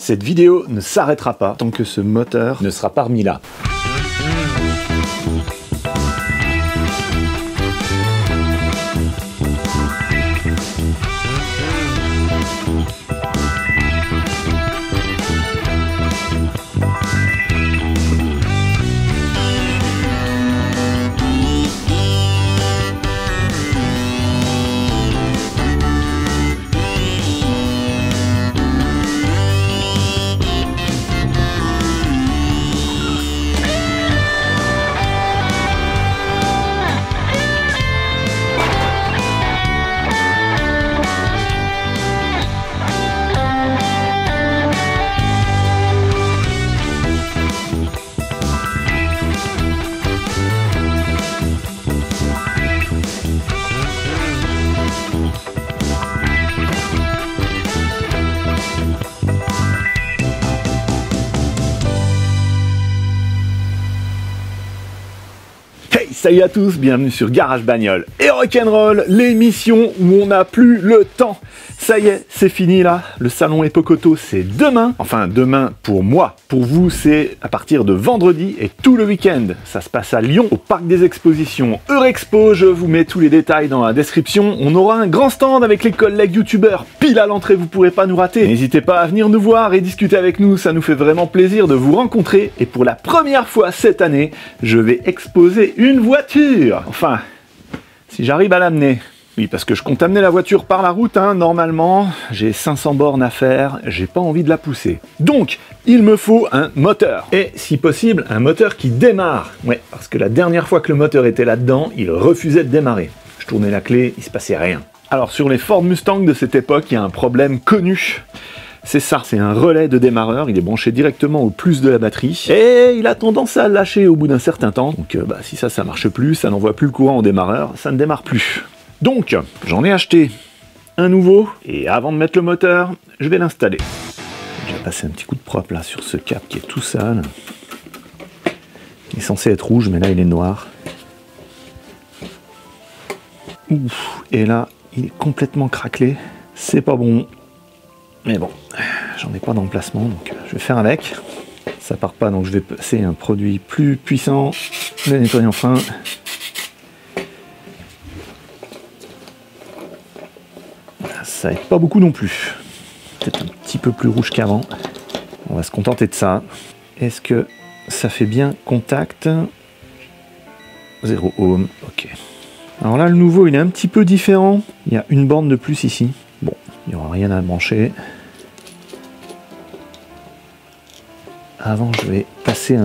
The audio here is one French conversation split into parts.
Cette vidéo ne s'arrêtera pas tant que ce moteur ne sera pas remis là. Salut à tous, bienvenue sur Garage Bagnole et Rock'n'Roll, l'émission où on n'a plus le temps. Ça y est, c'est fini là, le salon Epoch-Auto c'est demain, enfin demain pour moi, pour vous c'est à partir de vendredi et tout le week-end. Ça se passe à Lyon, au parc des expositions Eurexpo, je vous mets tous les détails dans la description. On aura un grand stand avec les collègues youtubeurs, pile à l'entrée, vous pourrez pas nous rater. N'hésitez pas à venir nous voir et discuter avec nous, ça nous fait vraiment plaisir de vous rencontrer. Et pour la première fois cette année, je vais exposer une voiture. Enfin, si j'arrive à l'amener. Oui, parce que je compte amener la voiture par la route, hein, normalement. J'ai 500 bornes à faire, j'ai pas envie de la pousser. Donc, il me faut un moteur. Et, si possible, un moteur qui démarre. Ouais, parce que la dernière fois que le moteur était là-dedans, il refusait de démarrer. Je tournais la clé, il se passait rien. Alors, sur les Ford Mustang de cette époque, il y a un problème connu. C'est ça, c'est un relais de démarreur, il est branché directement au plus de la batterie, et il a tendance à lâcher au bout d'un certain temps, donc si ça marche plus, ça n'envoie plus le courant au démarreur, ça ne démarre plus. Donc, j'en ai acheté un nouveau, et avant de mettre le moteur, je vais l'installer. Je vais passer un petit coup de propre là sur ce cap qui est tout sale. Il est censé être rouge, mais là il est noir. Ouf, et là, il est complètement craquelé, c'est pas bon. Mais bon, j'en ai pas d'emplacement, donc je vais faire avec. Ça part pas, donc je vais passer un produit plus puissant, le nettoyant fin. Ça aide pas beaucoup non plus. Peut-être un petit peu plus rouge qu'avant. On va se contenter de ça. Est-ce que ça fait bien contact? 0 ohm, ok. Alors là, le nouveau, il est un petit peu différent. Il y a une borne de plus ici. Bon, il n'y aura rien à brancher. Avant, je vais passer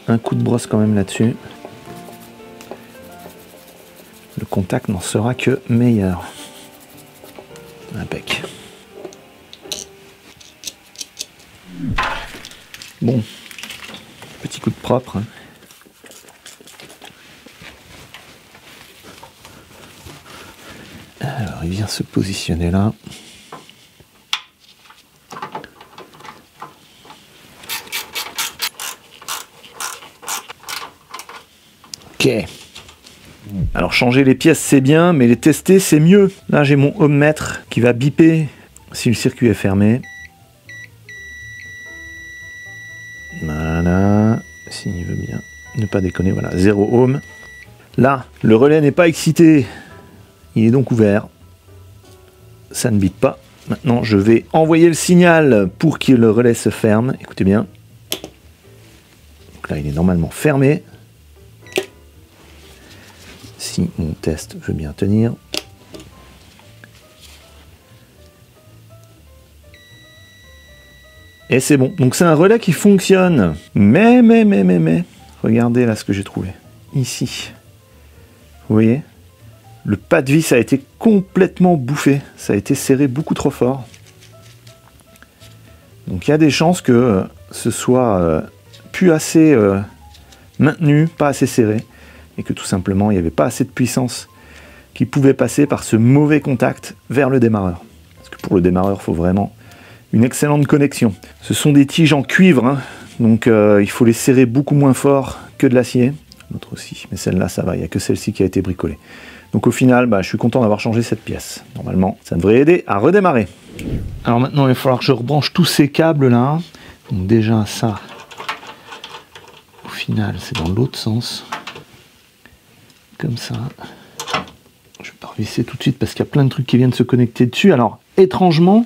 un coup de brosse quand même là-dessus. Le contact n'en sera que meilleur. Impec. Bon, petit coup de propre. Hein. Alors, il vient se positionner là. Ok. Alors changer les pièces c'est bien, mais les tester c'est mieux. Là j'ai mon ohmmètre qui va biper si le circuit est fermé. Voilà, s'il veut bien ne pas déconner, voilà, 0 ohm. Là, le relais n'est pas excité, il est donc ouvert. Ça ne bip pas. Maintenant je vais envoyer le signal pour que le relais se ferme. Écoutez bien. Donc là il est normalement fermé. Si mon test veut bien tenir. Et c'est bon. Donc c'est un relais qui fonctionne. Mais, regardez là ce que j'ai trouvé. Ici. Vous voyez? Le pas de vis a été complètement bouffé. Ça a été serré beaucoup trop fort. Donc il y a des chances que ce soit plus assez maintenu, pas assez serré. Et que tout simplement il n'y avait pas assez de puissance qui pouvait passer par ce mauvais contact vers le démarreur. Parce que pour le démarreur, il faut vraiment une excellente connexion. Ce sont des tiges en cuivre, hein, donc il faut les serrer beaucoup moins fort que de l'acier. L'autre aussi, mais celle-là ça va, il n'y a que celle-ci qui a été bricolée. Donc au final, je suis content d'avoir changé cette pièce. Normalement, ça devrait aider à redémarrer. Alors maintenant, il va falloir que je rebranche tous ces câbles là. Donc déjà ça, au final, c'est dans l'autre sens. Comme ça. Je vais pas revisser tout de suite parce qu'il y a plein de trucs qui viennent se connecter dessus. Alors, étrangement,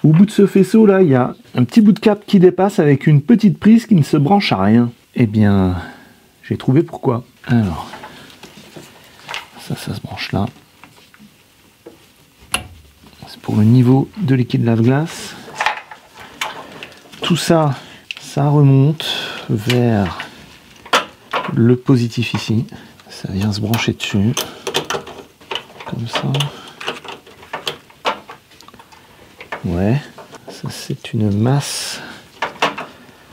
au bout de ce faisceau là, il y a un petit bout de câble qui dépasse avec une petite prise qui ne se branche à rien. Eh bien, j'ai trouvé pourquoi. Alors, ça se branche là. C'est pour le niveau de liquide lave-glace. Tout ça, ça remonte vers le positif ici. Ça vient se brancher dessus. Comme ça. Ouais. Ça, c'est une masse.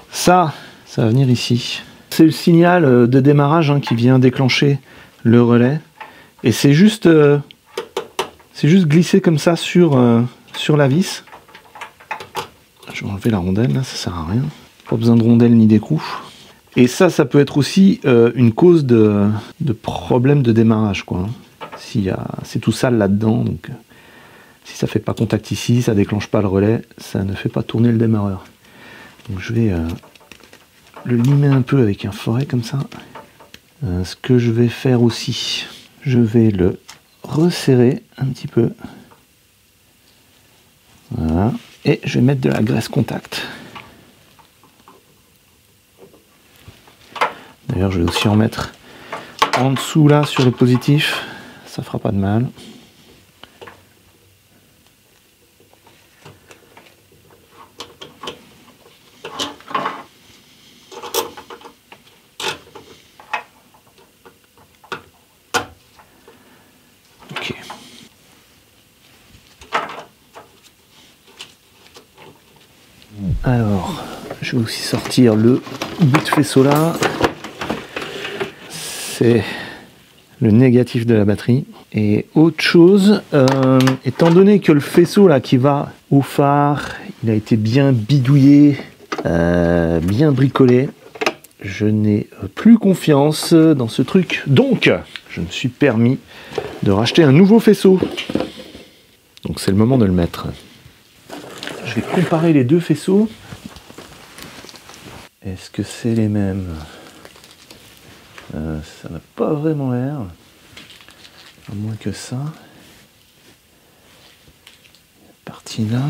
Ça va venir ici. C'est le signal de démarrage hein, qui vient déclencher le relais. Et c'est juste glissé comme ça sur la vis. Je vais enlever la rondelle, là, ça sert à rien. Pas besoin de rondelle ni d'écrou. Et ça peut être aussi une cause de problème de démarrage, quoi. C'est tout sale là-dedans, donc si ça fait pas contact ici, ça déclenche pas le relais, ça ne fait pas tourner le démarreur. Donc je vais le limer un peu avec un forêt comme ça. Ce que je vais faire aussi, je vais le resserrer un petit peu. Voilà. Et je vais mettre de la graisse contact. D'ailleurs, je vais aussi en mettre en dessous là sur le positif. Ça fera pas de mal. Ok. Alors, je vais aussi sortir le bout de faisceau là. C'est le négatif de la batterie. Et autre chose, étant donné que le faisceau là qui va au phare, il a été bien bidouillé, bien bricolé, je n'ai plus confiance dans ce truc. Donc, je me suis permis de racheter un nouveau faisceau. Donc c'est le moment de le mettre. Je vais comparer les deux faisceaux. Est-ce que c'est les mêmes? Ça n'a pas vraiment l'air. À moins que ça. Partie là.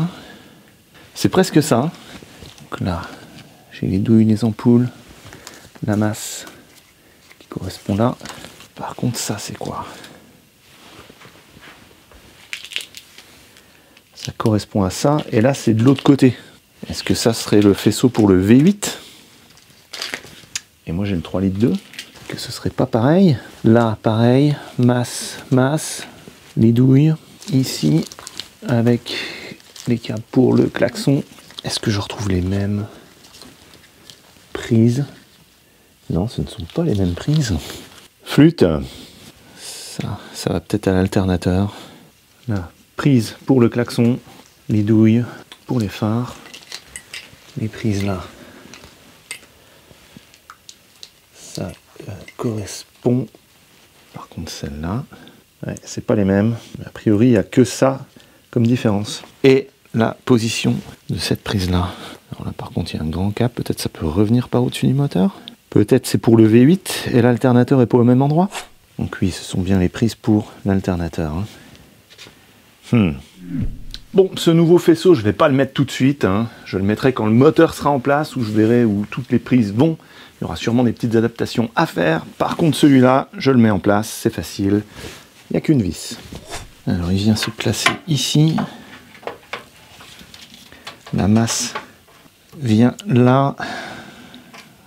C'est presque ça. Donc là, j'ai les douilles, les ampoules, la masse qui correspond là. Par contre, ça, c'est quoi? Ça correspond à ça. Et là, c'est de l'autre côté. Est-ce que ça serait le faisceau pour le V8? Et moi, j'ai le 3 litres 2. Que ce serait pas pareil. Là, pareil. Masse, masse. Les douilles. Ici, avec les câbles pour le klaxon. Est-ce que je retrouve les mêmes prises? Non, ce ne sont pas les mêmes prises. Flûte. Ça va peut-être à l'alternateur. Là, prise pour le klaxon. Les douilles pour les phares. Les prises là. Ça correspond. Par contre, celle-là, ouais, c'est pas les mêmes. A priori, il n'y a que ça comme différence. Et la position de cette prise-là. Alors là, par contre, il y a un grand câble. Peut-être ça peut revenir par au-dessus du moteur. Peut-être c'est pour le V8 et l'alternateur est pas au même endroit. Donc oui, ce sont bien les prises pour l'alternateur. Hein. Bon, ce nouveau faisceau, je ne vais pas le mettre tout de suite. Hein. Je le mettrai quand le moteur sera en place, où je verrai où toutes les prises vont. Il y aura sûrement des petites adaptations à faire. Par contre, celui-là, je le mets en place, c'est facile. Il n'y a qu'une vis. Alors, il vient se placer ici. La masse vient là.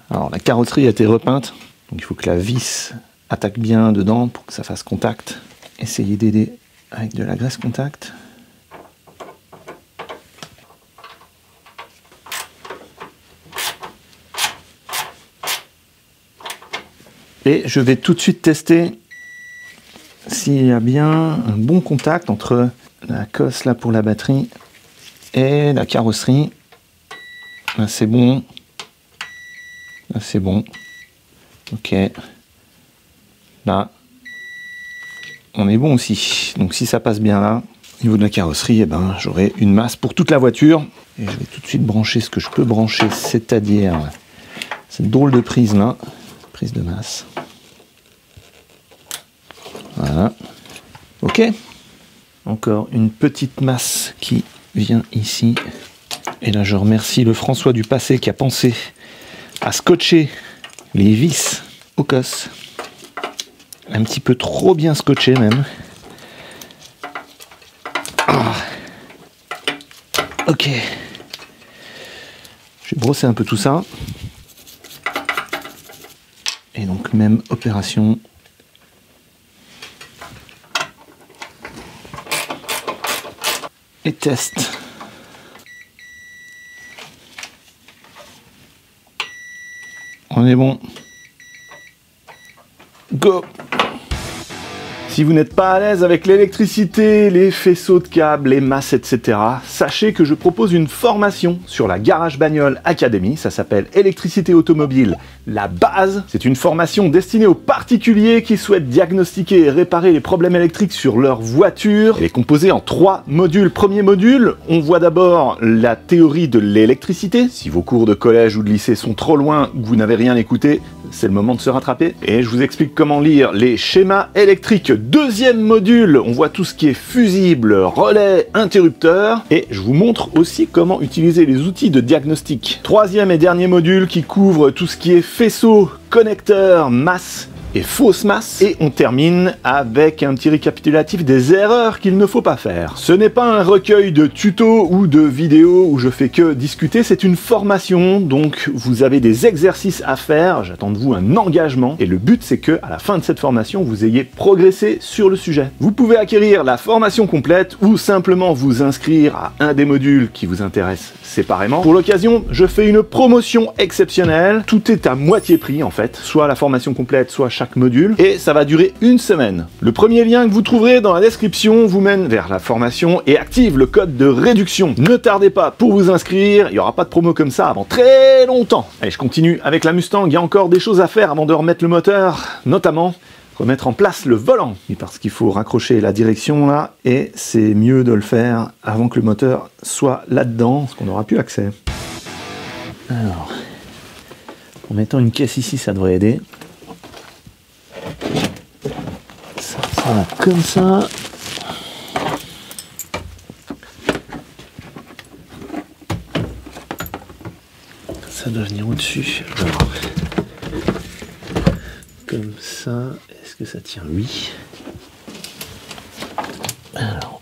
Alors, la carrosserie a été repeinte. Donc, il faut que la vis attaque bien dedans pour que ça fasse contact. Essayez d'aider avec de la graisse contact. Et je vais tout de suite tester s'il y a bien un bon contact entre la cosse là pour la batterie et la carrosserie. Là c'est bon. Là c'est bon. Ok. Là, on est bon aussi. Donc si ça passe bien là, Au niveau de la carrosserie, eh ben, j'aurai une masse pour toute la voiture. Et je vais tout de suite brancher ce que je peux brancher, c'est-à-dire cette drôle de prise là, prise de masse. Voilà. Ok. Encore une petite masse qui vient ici. Et là, je remercie le François du passé qui a pensé à scotcher les vis au cos. Un petit peu trop bien scotché même. Ah. Ok. Je vais brosser un peu tout ça. Et donc même opération. Et test. On est bon. Go! Si vous n'êtes pas à l'aise avec l'électricité, les faisceaux de câbles, les masses, etc., sachez que je propose une formation sur la Garage Bagnole Academy. Ça s'appelle Électricité automobile, la base. C'est une formation destinée aux particuliers qui souhaitent diagnostiquer et réparer les problèmes électriques sur leur voiture. Elle est composée en 3 modules. Premier module, on voit d'abord la théorie de l'électricité. Si vos cours de collège ou de lycée sont trop loin ou que vous n'avez rien écouté, c'est le moment de se rattraper. Et je vous explique comment lire les schémas électriques. Deuxième module, on voit tout ce qui est fusible, relais, interrupteur. Et je vous montre aussi comment utiliser les outils de diagnostic. Troisième et dernier module qui couvre tout ce qui est faisceau, connecteur, masse et fausse masse. Et on termine avec un petit récapitulatif des erreurs qu'il ne faut pas faire. Ce n'est pas un recueil de tutos ou de vidéos où je fais que discuter, c'est une formation, donc vous avez des exercices à faire, j'attends de vous un engagement, et le but c'est que à la fin de cette formation, vous ayez progressé sur le sujet. Vous pouvez acquérir la formation complète ou simplement vous inscrire à un des modules qui vous intéresse séparément. Pour l'occasion, je fais une promotion exceptionnelle, tout est à moitié prix en fait, soit la formation complète, soit chaque module, et ça va durer une semaine. Le premier lien que vous trouverez dans la description vous mène vers la formation et active le code de réduction. Ne tardez pas pour vous inscrire, il n'y aura pas de promo comme ça avant très longtemps. Allez, je continue avec la Mustang, il y a encore des choses à faire avant de remettre le moteur, notamment remettre en place le volant, parce qu'il faut raccrocher la direction là, et c'est mieux de le faire avant que le moteur soit là-dedans, parce qu'on n'aura plus accès. Alors, en mettant une caisse ici, ça devrait aider. Ça va comme ça. Ça doit venir au-dessus. Comme ça. Est-ce que ça tient? Oui. Alors.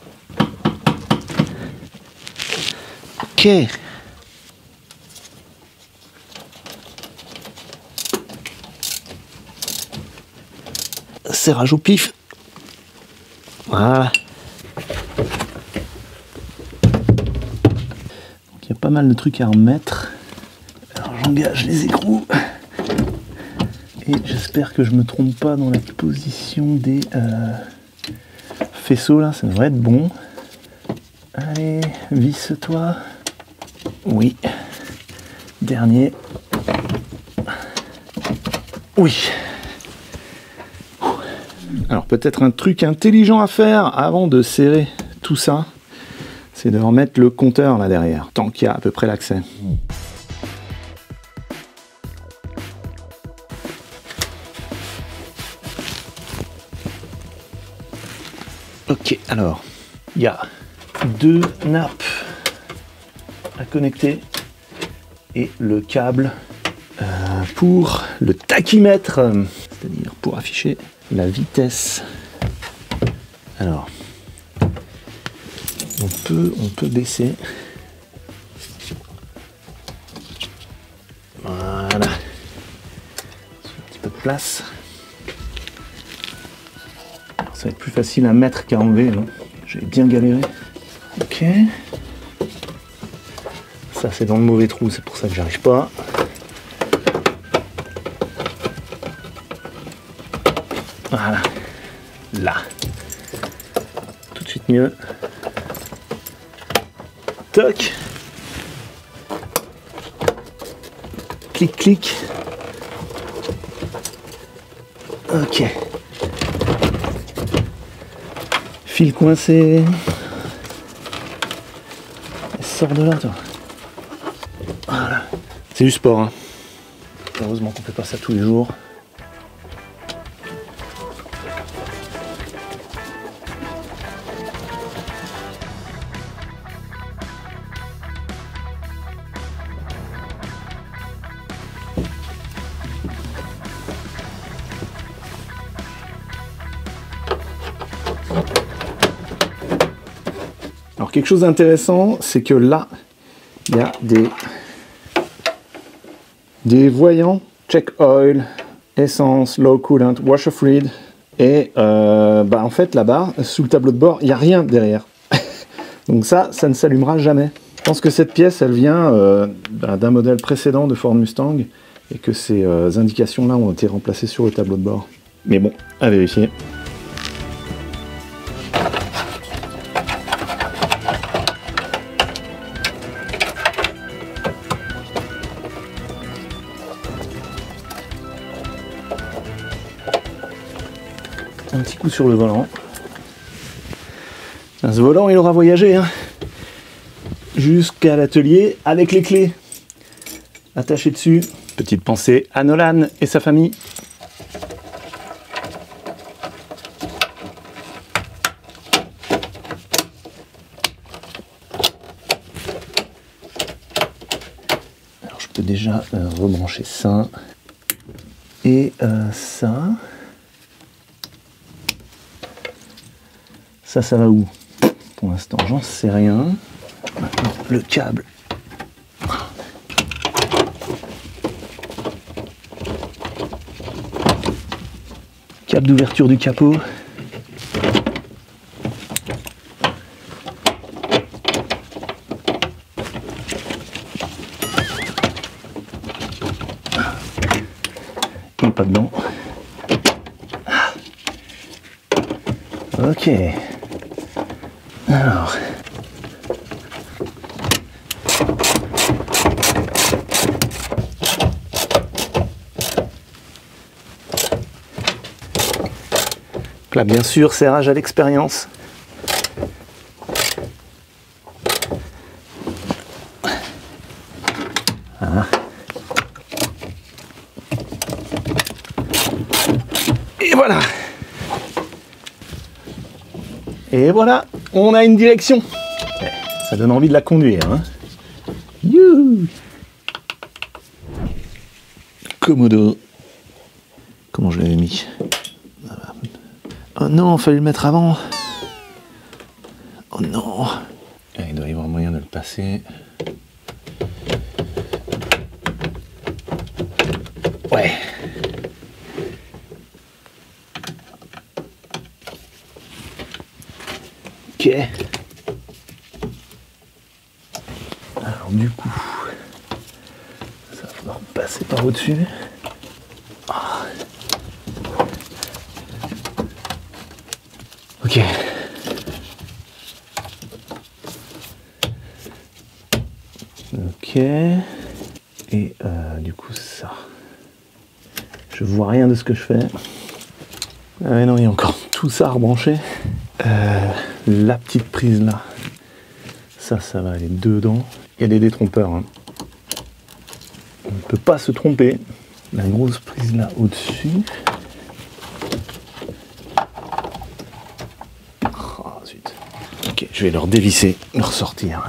Ok. Serrage au pif. Voilà. Donc il y a pas mal de trucs à remettre. Alors j'engage les écrous. Et j'espère que je me trompe pas dans la position des faisceaux là, ça devrait être bon. Allez, visse-toi. Oui. Dernier. Oui. Alors peut-être un truc intelligent à faire avant de serrer tout ça, c'est de remettre le compteur là derrière, tant qu'il y a à peu près l'accès. Ok, alors, il y a 2 nappes à connecter et le câble pour le tachymètre, c'est-à-dire pour afficher la vitesse. Alors, on peut baisser. Voilà. Un petit peu de place. Alors, ça va être plus facile à mettre qu'à enlever. J'ai bien galéré. Ok. Ça c'est dans le mauvais trou, c'est pour ça que j'arrive pas. Voilà. Là. Tout de suite mieux. Toc. Clic, clic. Ok. Fil coincé. Sors de là, toi. Voilà. C'est du sport, hein. Heureusement qu'on fait pas ça tous les jours. Alors quelque chose d'intéressant, c'est que là, il y a des voyants, check oil, essence, low coolant, washer fluid, et en fait là-bas, sous le tableau de bord, il n'y a rien derrière. Donc ça ne s'allumera jamais. Je pense que cette pièce, elle vient d'un modèle précédent de Ford Mustang, et que ces indications-là ont été remplacées sur le tableau de bord. Mais bon, à vérifier. Un petit coup sur le volant. Ce volant, il aura voyagé hein, jusqu'à l'atelier avec les clés attachées dessus. Petite pensée à Nolan et sa famille. Alors je peux déjà rebrancher ça et ça. Ça va où? Pour l'instant, j'en sais rien. Maintenant, le câble. Câble d'ouverture du capot. Il n'est pas dedans. Ok. Alors, là bien sûr, serrage à l'expérience. Ah. Et voilà. Et voilà, on a une direction. Ça donne envie de la conduire. Hein. Youhou. Commodo. Comment je l'avais mis? Oh non, il fallait le mettre avant. Oh non. Il doit y avoir moyen de le passer. Ouais. Ok. Alors du coup, ça va falloir passer par au-dessus. Ah. Ok. Ok. Et du coup ça. Je vois rien de ce que je fais. Ah mais non, il y a encore tout ça à rebrancher. La petite prise là, ça va aller dedans. Il y a des détrompeurs. Hein. On ne peut pas se tromper. La grosse prise là au-dessus. Oh, zut. Ok, je vais leur dévisser, leur sortir.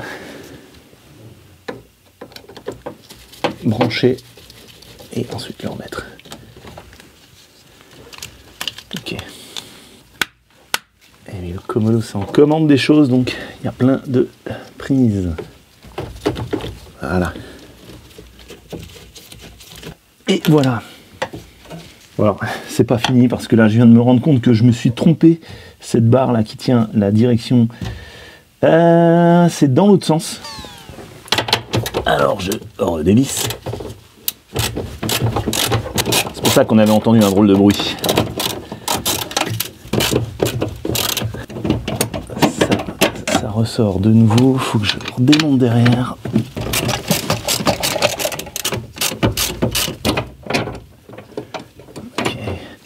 Brancher et ensuite leur mettre. Ok. Et le Commodo, c'est en commande des choses, donc il y a plein de prises. Voilà. Et voilà. Alors, c'est pas fini parce que là, je viens de me rendre compte que je me suis trompé. Cette barre là qui tient la direction, c'est dans l'autre sens. Alors, je redévisse. C'est pour ça qu'on avait entendu un drôle de bruit. Ça ressort de nouveau. Faut que je redémonte derrière.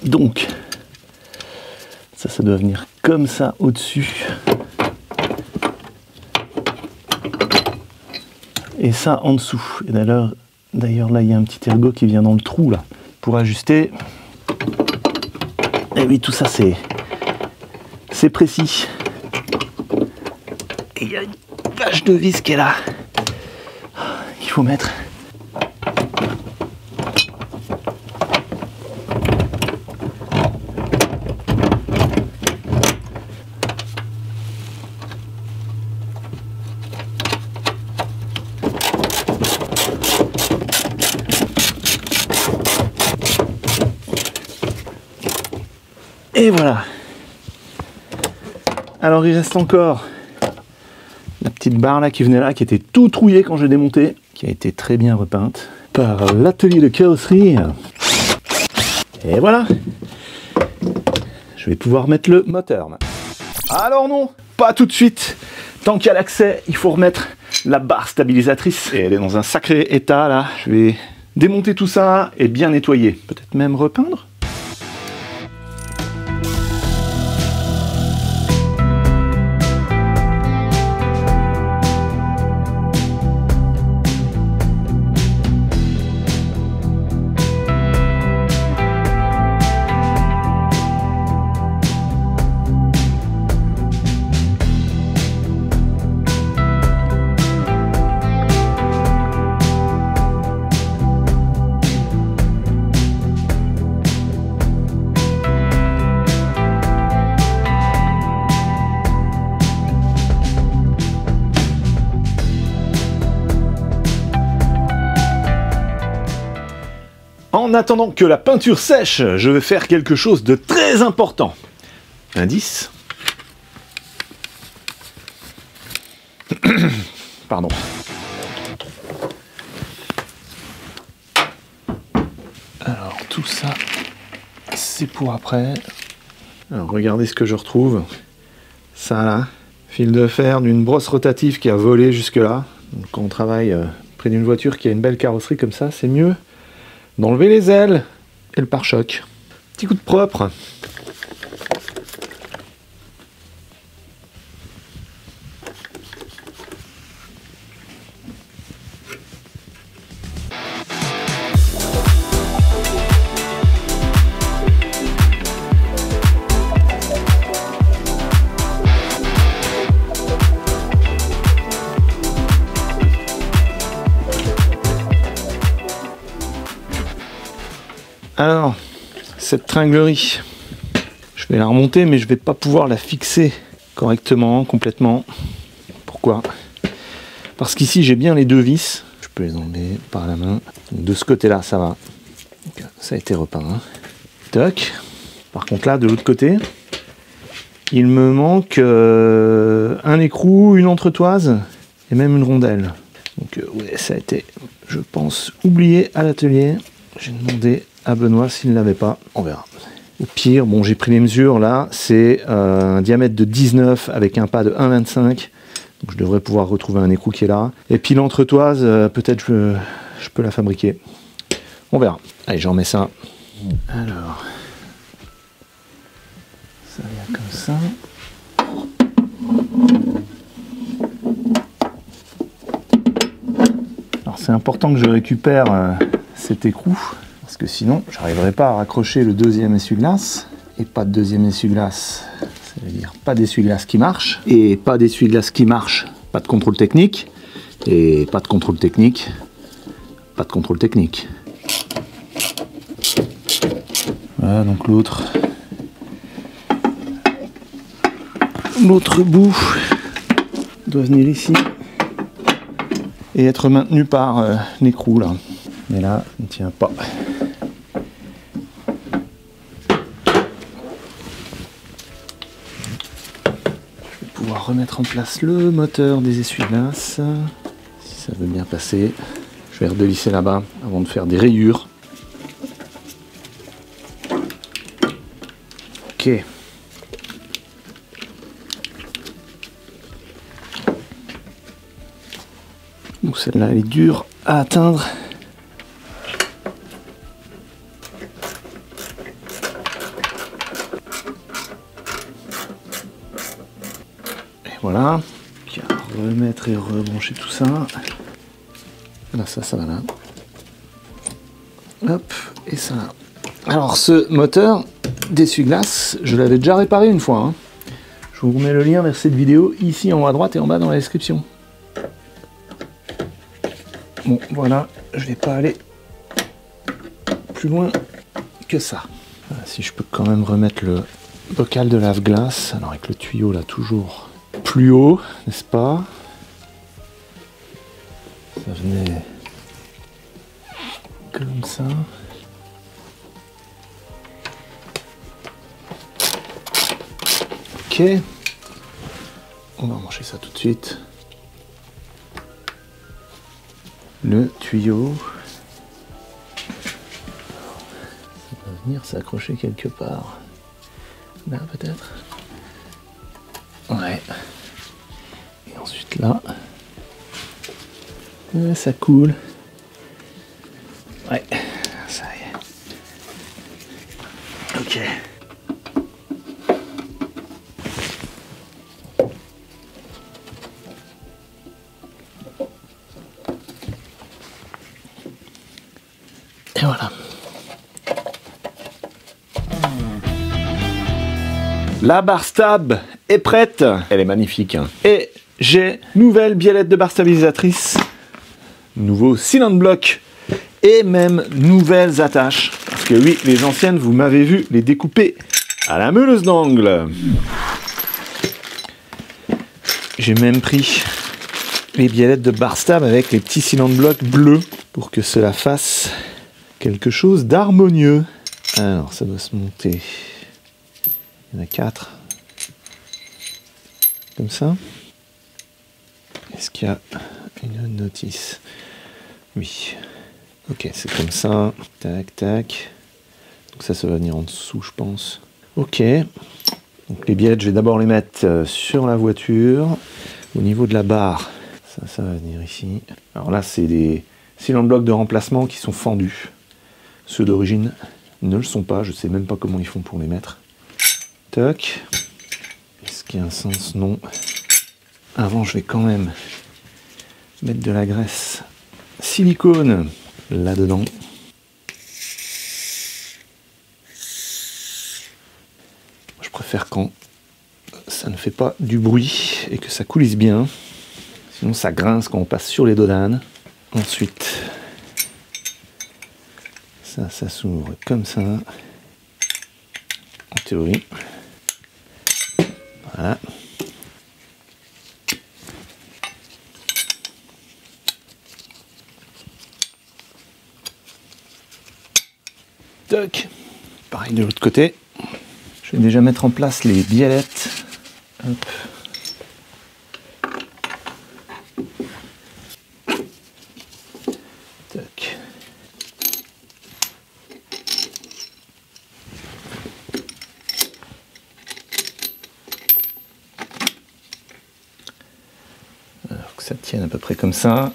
Donc, ça doit venir comme ça au-dessus. et ça en dessous. Et d'ailleurs là il y a un petit ergot qui vient dans le trou là pour ajuster. Et oui, tout ça c'est précis. Et il y a une vache de vis qui est là qu'il faut mettre. Et voilà. Alors il reste encore la petite barre là qui venait là, qui était tout trouillée quand j'ai démonté, qui a été très bien repeinte par l'atelier de carrosserie. Et voilà. Je vais pouvoir mettre le moteur. Alors non, pas tout de suite. Tant qu'il y a l'accès, il faut remettre la barre stabilisatrice. Et elle est dans un sacré état là. Je vais démonter tout ça et bien nettoyer. Peut-être même repeindre. En attendant que la peinture sèche, je vais faire quelque chose de très important. Indice. Pardon. Alors tout ça, c'est pour après. Alors regardez ce que je retrouve. Ça là, fil de fer d'une brosse rotative qui a volé jusque là. Donc, quand on travaille près d'une voiture qui a une belle carrosserie comme ça, c'est mieux d'enlever les ailes et le pare-choc. Petit coup de propre. Alors, cette tringlerie, je vais la remonter, mais je vais pas pouvoir la fixer correctement, complètement. Pourquoi? Parce qu'ici, j'ai bien les deux vis. Je peux les enlever par la main. Donc, de ce côté-là, ça va. Donc, ça a été repeint. Hein. Toc. Par contre, là, de l'autre côté, il me manque un écrou, une entretoise et même une rondelle. Donc, ouais, ça a été, je pense, oublié à l'atelier. J'ai demandé à Benoît s'il ne l'avait pas, on verra. Au pire, bon, j'ai pris les mesures là, c'est un diamètre de 19 avec un pas de 1,25, donc je devrais pouvoir retrouver un écrou qui est là. Et puis l'entretoise, peut-être je peux la fabriquer. On verra. Allez, j'en mets ça. Alors, ça vient comme ça. Alors c'est important que je récupère cet écrou. Parce que sinon, j'arriverai pas à raccrocher le deuxième essuie-glace. Et pas de deuxième essuie-glace, ça veut dire pas d'essuie-glace qui marche. Et pas d'essuie-glace qui marche, pas de contrôle technique. Et pas de contrôle technique, pas de contrôle technique. Voilà, donc l'autre bout doit venir ici et être maintenu par l'écrou là. Mais là, il ne tient pas. Je vais pouvoir remettre en place le moteur des essuie-glaces. Si ça veut bien passer. Je vais redelisser là-bas avant de faire des rayures. Ok. Donc celle-là, elle est dure à atteindre. Voilà, puis à remettre et rebrancher tout ça. Là, ça va là. Hop, et ça. Alors, ce moteur d'essuie-glace, je l'avais déjà réparé une fois. Hein. Je vous remets le lien vers cette vidéo ici en haut à droite et en bas dans la description. Bon, voilà, je vais pas aller plus loin que ça. Voilà, si je peux quand même remettre le bocal de lave-glace, alors avec le tuyau là toujours plus haut, n'est-ce pas? Ça venait comme ça. Ok. On va brancher ça tout de suite. Le tuyau. Ça va venir s'accrocher quelque part. Là peut-être. Ouais. Et ensuite là. Ça coule. Ouais. Ça y est. Ok. Et voilà. La barre stab est prête. Elle est magnifique. Hein. Et j'ai nouvelle biellette de barre stabilisatrice. Nouveau cylinder block. Et même nouvelles attaches. Parce que oui, les anciennes, vous m'avez vu les découper à la meuleuse d'angle. J'ai même pris les biellettes de barre stab avec les petits cylinder blocs bleus pour que cela fasse quelque chose d'harmonieux. Alors, ça doit se monter. Il y en a 4. Comme ça. Est-ce qu'il y a une notice? Oui. Ok, c'est comme ça. Tac, tac. Donc ça va venir en dessous, je pense. Ok. Donc les biellettes, je vais d'abord les mettre sur la voiture. Au niveau de la barre, ça va venir ici. Alors là, c'est des cylinder blocs de remplacement qui sont fendus. Ceux d'origine ne le sont pas. Je ne sais même pas comment ils font pour les mettre. Toc. Est-ce qu'il y a un sens? Non. Avant, je vais quand même mettre de la graisse silicone là-dedans. Je préfère quand ça ne fait pas du bruit et que ça coulisse bien. Sinon, ça grince quand on passe sur les dodanes. Ensuite, ça s'ouvre comme ça. En théorie. Voilà. Toc. Pareil de l'autre côté. Je vais déjà mettre en place les biellettes. Hop. Toc. Alors que ça tienne à peu près comme ça.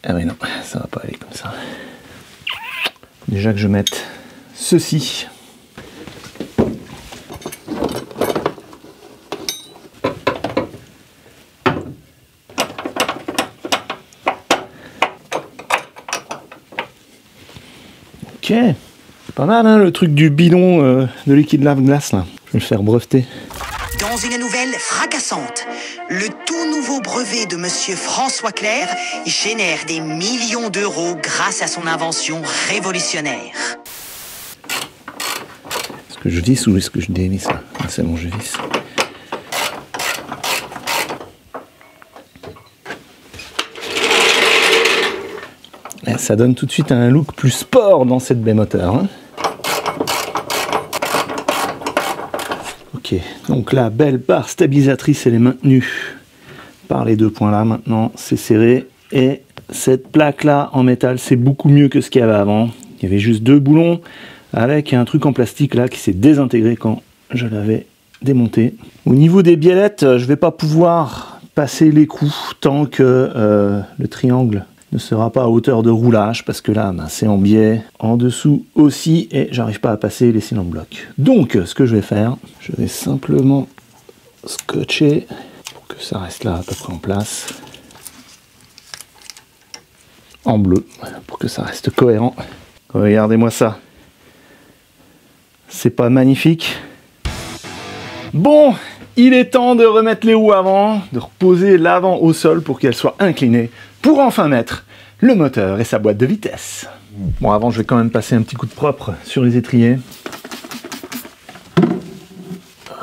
Ah oui non, ça va pas aller comme ça. Déjà que je mette ceci. Ok, pas mal hein, le truc du bidon de liquide lave-glace là. Je vais le faire breveter. Dans une nouvelle fracassante, le tout nouveau brevet de Monsieur François Clerc génère des millions d'euros grâce à son invention révolutionnaire. Est-ce que je visse ou est-ce que je dévisse là? Ah, c'est bon, je visse. Et ça donne tout de suite un look plus sport dans cette baie moteur. Hein. Ok, donc la belle barre stabilisatrice, elle est maintenue par les deux points là. Maintenant, c'est serré. Et cette plaque là en métal, c'est beaucoup mieux que ce qu'il y avait avant. Il y avait juste deux boulons avec un truc en plastique là qui s'est désintégré quand je l'avais démonté. Au niveau des biellettes, je vais pas pouvoir passer l'écrou tant que le triangle ne sera pas à hauteur de roulage parce que là, ben, c'est en biais, en dessous aussi, et j'arrive pas à passer les cylindres blocs. Donc, ce que je vais faire, je vais simplement scotcher pour que ça reste là à peu près en place. En bleu, pour que ça reste cohérent. Regardez-moi ça. C'est pas magnifique? Bon, il est temps de remettre les roues avant, de reposer l'avant au sol pour qu'elle soit inclinée, pour enfin mettre le moteur et sa boîte de vitesse. Bon, avant, je vais quand même passer un petit coup de propre sur les étriers,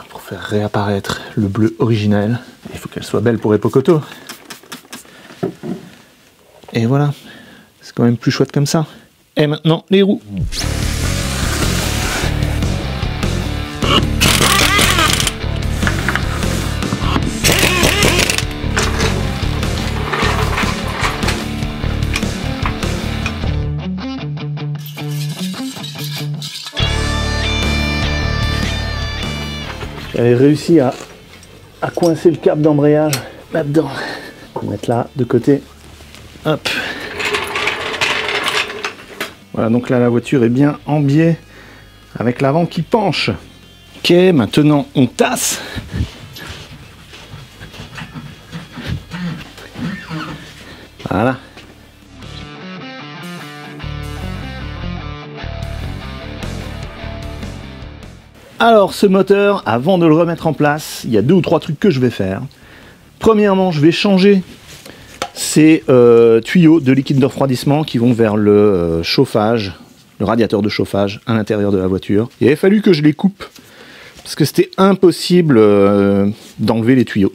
pour faire réapparaître le bleu originel. Il faut qu'elle soit belle pour Epokoto. Et voilà, c'est quand même plus chouette comme ça. Et maintenant, les roues. J'avais réussi à coincer le câble d'embrayage là-dedans. On va mettre là, de côté. Hop. Voilà, donc là la voiture est bien en biais avec l'avant qui penche. Ok, maintenant on tasse. Voilà. Alors ce moteur, avant de le remettre en place, il y a 2 ou 3 trucs que je vais faire. Premièrement, je vais changer ces tuyaux de liquide de refroidissement qui vont vers le chauffage, le radiateur de chauffage à l'intérieur de la voiture. Il avait fallu que je les coupe parce que c'était impossible d'enlever les tuyaux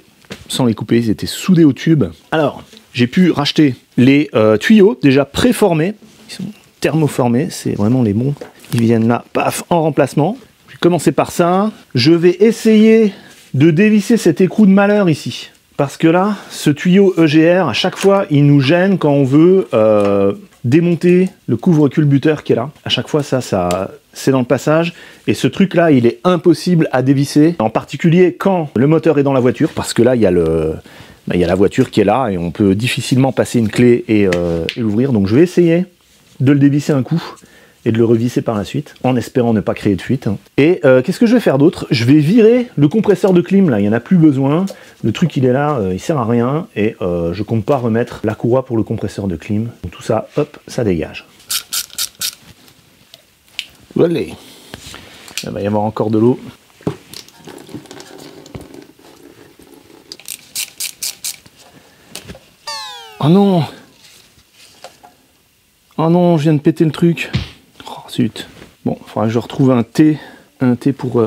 sans les couper, ils étaient soudés au tube. Alors, j'ai pu racheter les tuyaux déjà préformés, ils sont thermoformés, c'est vraiment les bons. Ils viennent là, paf, en remplacement. Je vais commencer par ça. Je vais essayer de dévisser cet écrou de malheur ici. Parce que là, ce tuyau EGR, à chaque fois, il nous gêne quand on veut démonter le couvre-culbuteur qui est là. À chaque fois, ça c'est dans le passage. Et ce truc-là, il est impossible à dévisser. En particulier quand le moteur est dans la voiture. Parce que là, il y a la voiture qui est là et on peut difficilement passer une clé et l'ouvrir. Donc je vais essayer de le dévisser un coup et de le revisser par la suite, en espérant ne pas créer de fuite. Et qu'est-ce que je vais faire d'autre? Je vais virer le compresseur de clim, là, il n'y en a plus besoin. Le truc, il est là, il sert à rien, et je compte pas remettre la courroie pour le compresseur de clim. Donc tout ça, hop, ça dégage. Allez, il va y avoir encore de l'eau. Oh non! Oh non, je viens de péter le truc. Zut. Bon, il faudra que je retrouve un T pour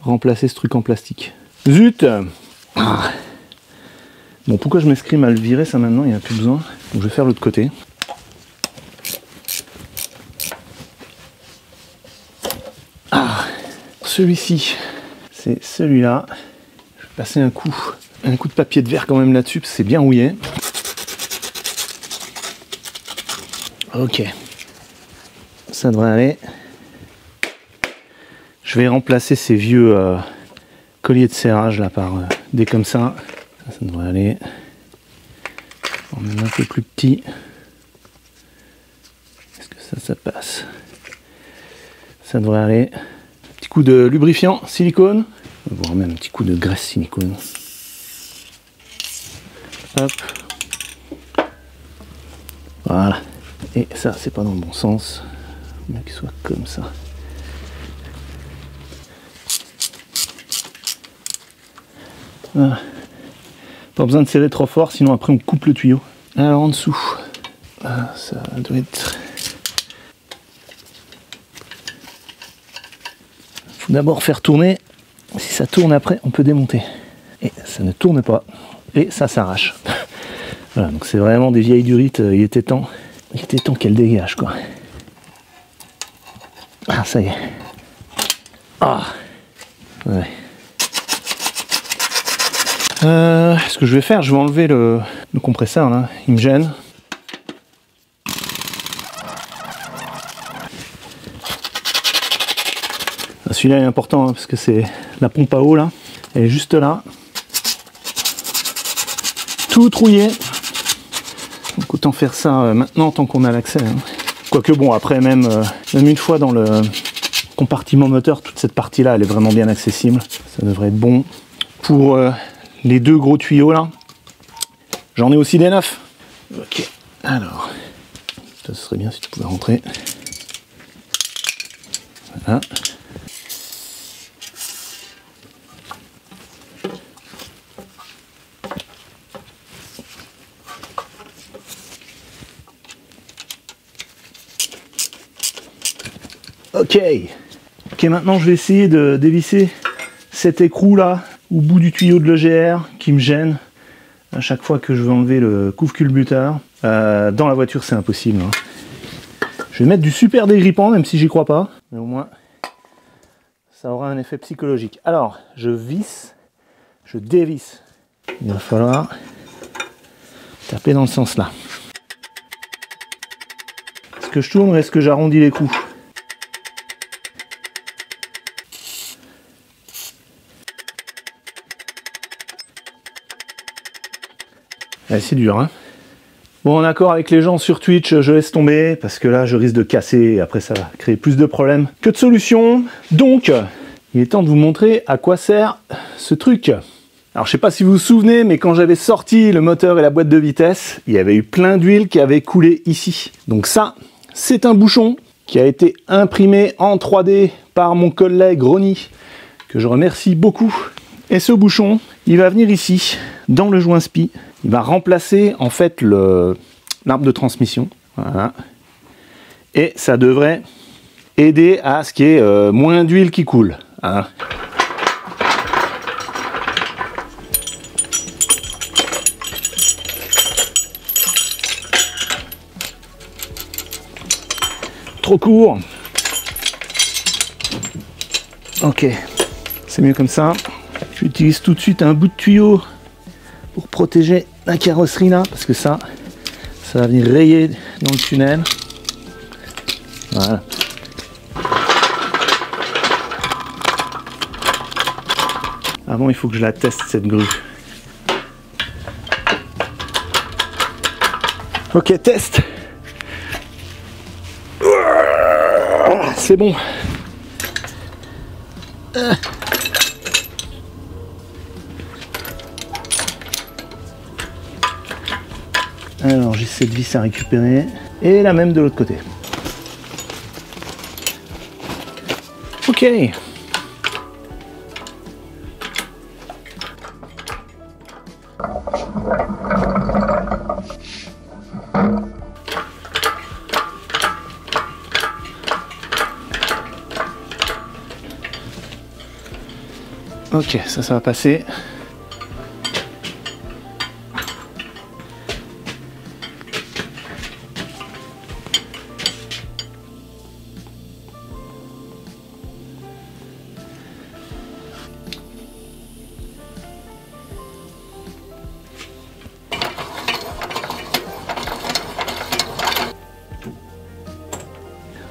remplacer ce truc en plastique. Zut. Ah. Bon, pourquoi je m'escrime à le virer ça maintenant, il n'y en a plus besoin. Donc je vais faire l'autre côté. Ah, celui-ci, c'est celui-là. Je vais passer un coup de papier de verre quand même là-dessus, parce que c'est bien rouillé. Ok. Ça devrait aller. Je vais remplacer ces vieux colliers de serrage là par des comme ça. Ça devrait aller. En même un peu plus petit. Est-ce que ça passe? Ça devrait aller. Un petit coup de lubrifiant silicone, voire même un petit coup de graisse silicone. Hop. Voilà. Et ça, c'est pas dans le bon sens. Bien qu'il soit comme ça. Voilà. Pas besoin de serrer trop fort, sinon après on coupe le tuyau. Alors en dessous, ça doit être... Faut d'abord faire tourner. Si ça tourne après, on peut démonter. Et ça ne tourne pas. Et ça s'arrache. Voilà, donc c'est vraiment des vieilles durites. Il était temps qu'elles dégagent, quoi. Ah, ça y est. Ah, ouais. Ce que je vais faire, je vais enlever le compresseur là, il me gêne. Celui-là est important hein, parce que c'est la pompe à eau là, elle est juste là. Tout trouillé. Donc autant faire ça maintenant tant qu'on a l'accès. Hein. Quoique bon, après même une fois dans le compartiment moteur, toute cette partie-là, elle est vraiment bien accessible. Ça devrait être bon. Pour les deux gros tuyaux là, j'en ai aussi des neufs. Ok, alors, ça serait bien si tu pouvais rentrer. Voilà. Ok, maintenant je vais essayer de dévisser cet écrou là au bout du tuyau de l'EGR qui me gêne à chaque fois que je veux enlever le couvre-culbuteur. Dans la voiture c'est impossible. Hein. Je vais mettre du super dégrippant même si j'y crois pas, mais au moins ça aura un effet psychologique. Alors je visse, je dévisse. Il va falloir taper dans le sens là. Est-ce que je tourne ou est-ce que j'arrondis les coups? C'est dur, hein. Bon, en accord avec les gens sur Twitch, je laisse tomber, parce que là, je risque de casser, et après ça va créer plus de problèmes que de solutions. Donc, il est temps de vous montrer à quoi sert ce truc. Alors, je sais pas si vous vous souvenez, mais quand j'avais sorti le moteur et la boîte de vitesse, il y avait eu plein d'huile qui avait coulé ici. Donc ça, c'est un bouchon qui a été imprimé en 3D par mon collègue Ronnie, que je remercie beaucoup. Et ce bouchon, il va venir ici, dans le joint SPI. Il va remplacer en fait l'arbre de transmission. Voilà. Et ça devrait aider à ce qu'il y ait moins d'huile qui coule. Hein. Trop court. Ok, c'est mieux comme ça. J'utilise tout de suite un bout de tuyau pour protéger la carrosserie là, parce que ça va venir rayer dans le tunnel. Voilà. Avant, il faut que je la teste cette grue. Ok, test. C'est bon. Alors j'ai cette vis à récupérer et la même de l'autre côté. Ok. Ok, ça va passer.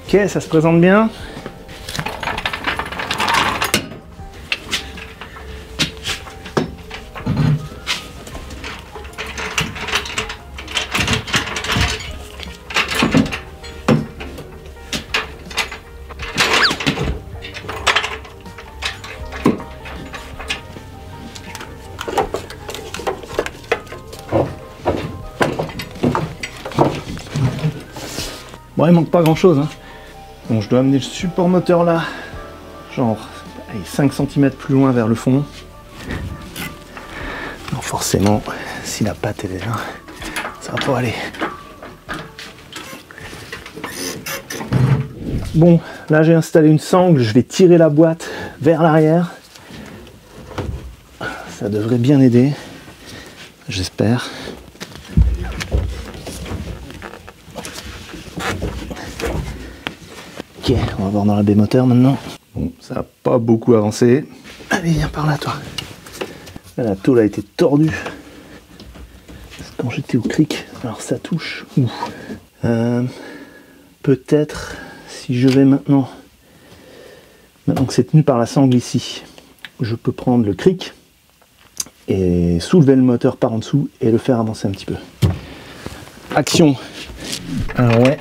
Ok, ça se présente bien. Bon, il manque pas grand chose, hein. Bon, je dois amener le support moteur là, genre 5 cm plus loin vers le fond. Non, forcément, si la patte elle est là, ça va pas aller. Bon, là j'ai installé une sangle, je vais tirer la boîte vers l'arrière. Ça devrait bien aider, j'espère. Ok, on va voir dans la baie moteur maintenant. Bon, ça n'a pas beaucoup avancé. Allez, viens par là, toi. Là, la tôle a été tordue. Quand j'étais au cric, alors ça touche. Peut-être, si je vais maintenant que c'est tenu par la sangle ici, je peux prendre le cric et soulever le moteur par en dessous et le faire avancer un petit peu. action. Alors ouais,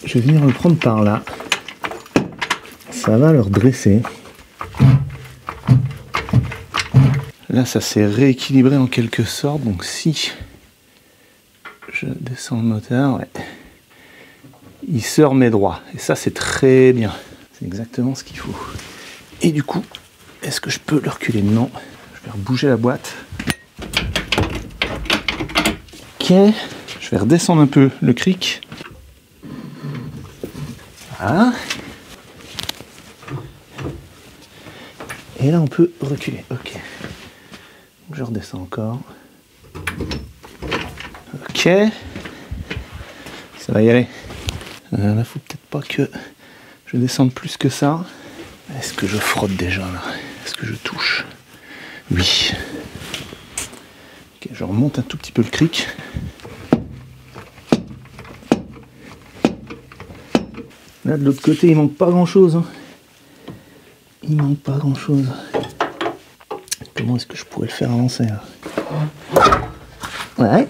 je vais venir le prendre par là. Ça va le redresser. Là, ça s'est rééquilibré en quelque sorte. Donc si je descends le moteur, ouais, il se remet droit. Et ça, c'est très bien. C'est exactement ce qu'il faut. Et du coup, est-ce que je peux le reculer? Non. Je vais bouger la boîte. Ok. Je vais redescendre un peu le cric. Voilà. Et là, on peut reculer. Ok. Je redescends encore. Ok. Ça va y aller. Là, faut peut-être pas que je descende plus que ça. Est-ce que je frotte déjà là? Est-ce que je touche? Oui. Ok, je remonte un tout petit peu le cric. Là, de l'autre côté, il manque pas grand-chose. Hein. Il manque pas grand-chose. Comment est-ce que je pourrais le faire avancer là? Ouais.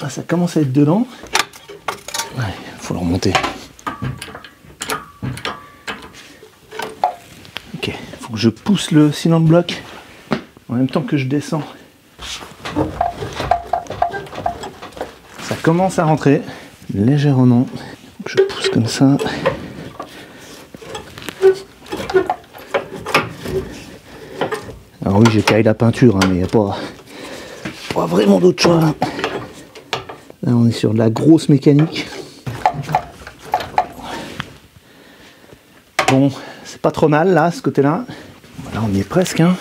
Ah, ça commence à être dedans. Ouais, faut le remonter. Ok, faut que je pousse le cylinder bloc en même temps que je descends. Ça commence à rentrer légèrement. Je pousse comme ça. Alors oui, j'ai caillé la peinture, hein, mais il n'y a pas vraiment d'autre choix. Là, on est sur de la grosse mécanique. Bon, c'est pas trop mal là, ce côté-là. Là, on y est presque. Hein.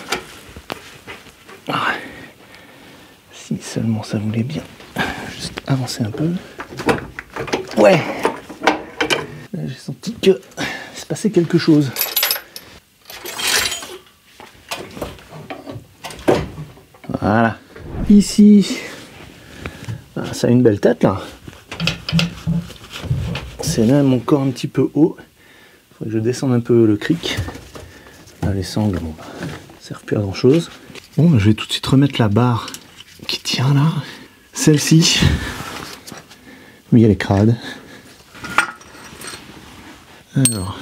Ah. Si seulement ça voulait bien juste avancer un peu. Ouais. J'ai senti que s'est passé quelque chose. Voilà. Ici, ça a une belle tête là. C'est même encore un petit peu haut. Il faudrait que je descende un peu le cric. Là, les sangles, bon, ça sert plus à grand chose. Bon, je vais tout de suite remettre la barre qui tient là. Celle-ci. Oui, elle est crade. Alors.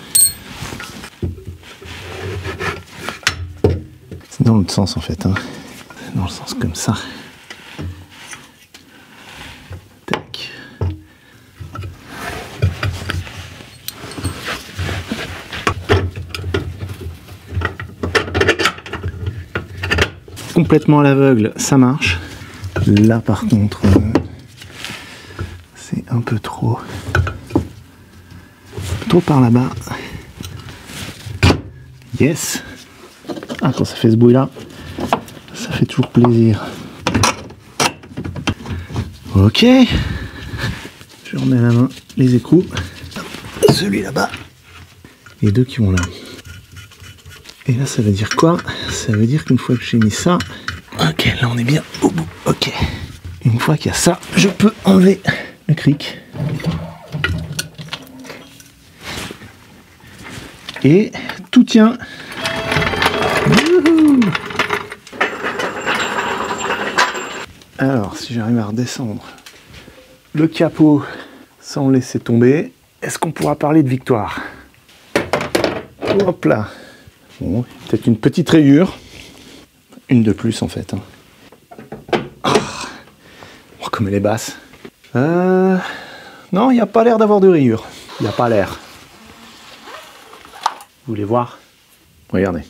C'est dans l'autre sens en fait. Hein. Dans le sens comme ça. Tac. Complètement à l'aveugle, ça marche. Là par contre, c'est un peu trop par là-bas. Yes. Ah, quand ça fait ce bruit là, ça fait toujours plaisir. Ok. Je remets la main, les écrous. Celui là-bas. Les deux qui vont là. Et là, ça veut dire quoi? Ça veut dire qu'une fois que j'ai mis ça, ok, là on est bien au bout. Ok. Une fois qu'il y a ça, je peux enlever le cric. Et tout tient. Wouhou. Alors, si j'arrive à redescendre le capot sans le laisser tomber, est-ce qu'on pourra parler de victoire? Hop là. Bon, peut-être une petite rayure. Une de plus en fait. Hein. Oh, comme elle est basse. Non, il n'y a pas l'air d'avoir de rayure. Il n'y a pas l'air. Vous voulez voir? Regardez.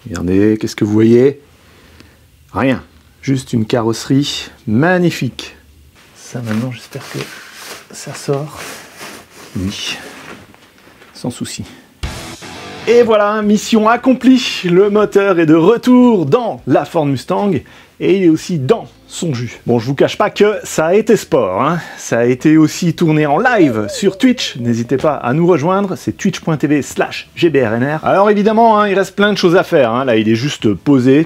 Regardez, qu'est-ce que vous voyez? Rien. Juste une carrosserie magnifique. Ça maintenant, j'espère que ça sort. Oui. Sans souci. Et voilà, mission accomplie. Le moteur est de retour dans la Ford Mustang et il est aussi dans son jus. Bon, je vous cache pas que ça a été sport, hein. Ça a été aussi tourné en live sur Twitch. N'hésitez pas à nous rejoindre, c'est twitch.tv/gbrnr. Alors évidemment, hein, il reste plein de choses à faire. Hein. Là, il est juste posé.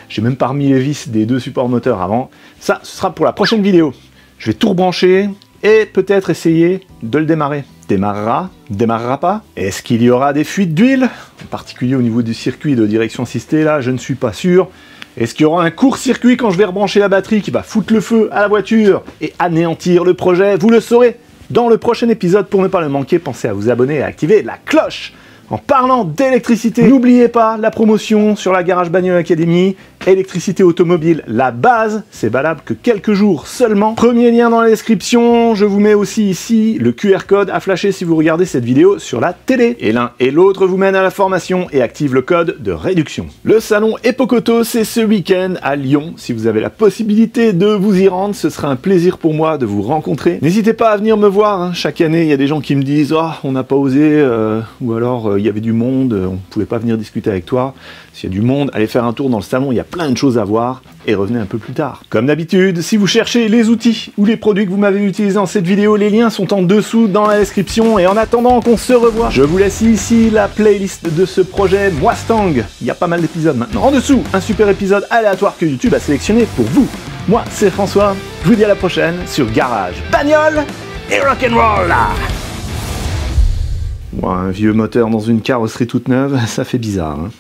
J'ai même pas remis les vis des deux supports moteurs avant. Ça, ce sera pour la prochaine vidéo. Je vais tout rebrancher et peut-être essayer de le démarrer. Démarrera, démarrera pas. Est-ce qu'il y aura des fuites d'huile? En particulier au niveau du circuit de direction assistée, là, je ne suis pas sûr. Est-ce qu'il y aura un court-circuit quand je vais rebrancher la batterie qui va foutre le feu à la voiture et anéantir le projet? Vous le saurez dans le prochain épisode. Pour ne pas le manquer, pensez à vous abonner et à activer la cloche. En parlant d'électricité, n'oubliez pas la promotion sur la Garage Bagnole Academy. Électricité automobile, la base, c'est valable que quelques jours seulement. Premier lien dans la description, je vous mets aussi ici le QR code à flasher si vous regardez cette vidéo sur la télé. Et l'un et l'autre vous mènent à la formation et activent le code de réduction. Le salon Epoch-Auto, c'est ce week-end à Lyon. Si vous avez la possibilité de vous y rendre, ce sera un plaisir pour moi de vous rencontrer. N'hésitez pas à venir me voir, hein. Chaque année, il y a des gens qui me disent « Oh, on n'a pas osé ou alors il y avait du monde, on ne pouvait pas venir discuter avec toi. » S'il y a du monde, allez faire un tour dans le salon, il y a plein de choses à voir, et revenez un peu plus tard. Comme d'habitude, si vous cherchez les outils ou les produits que vous m'avez utilisés dans cette vidéo, les liens sont en dessous dans la description, et en attendant qu'on se revoie, je vous laisse ici la playlist de ce projet Mustang. Il y a pas mal d'épisodes maintenant. En dessous, un super épisode aléatoire que YouTube a sélectionné pour vous. Moi, c'est François, je vous dis à la prochaine sur Garage Bagnole et Rock'n'Roll. Un vieux moteur dans une carrosserie toute neuve, ça fait bizarre, hein.